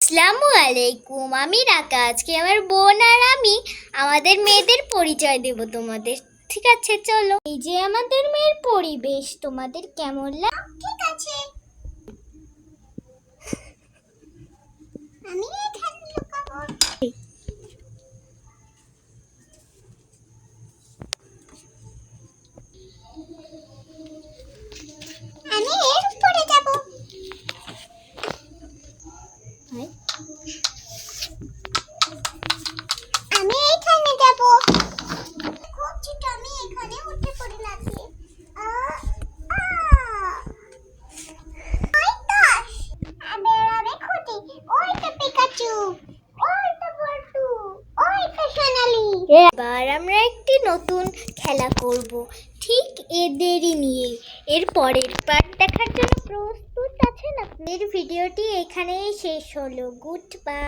আসসালামু আলাইকুম। আমি রাকা। আজকে আমার বোন আর আমি আমাদের মেয়েদের পরিচয় দেব তোমাদের। ঠিক আছে, চলো। এই যে আমাদের মেয়ের পরিবেশ, তোমাদের কেমন লাগে? ঠিক আছে, আমি এখানে লুকাবো। আমি এর উপরে যাব। আমি এখানে যাব। খুব ছোট, আমি এখানে উঠে পড়ে লাগছে। এবার আমরা একটি নতুন খেলা করব, ঠিক এদেরই নিয়ে। এর পরের পার্ট দেখার জন্য প্রস্তুত আছেন? আপনাদের ভিডিওটি এখানেই শেষ হলো। Good bye.